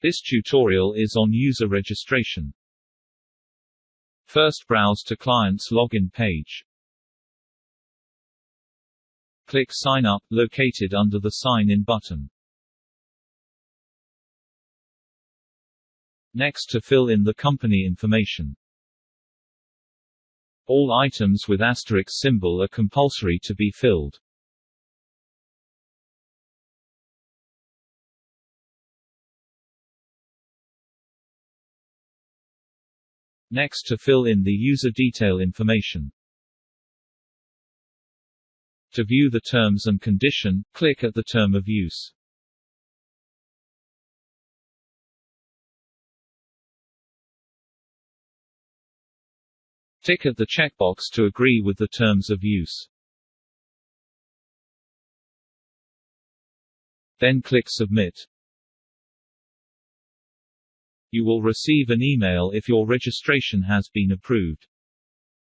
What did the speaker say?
This tutorial is on user registration. First, browse to client's login page. Click Sign Up, located under the Sign In button. Next, to fill in the company information. All items with asterisk symbol are compulsory to be filled. Next, to fill in the user detail information. To view the terms and condition, click at the term of use. Tick at the checkbox to agree with the terms of use. Then click Submit. You will receive an email if your registration has been approved.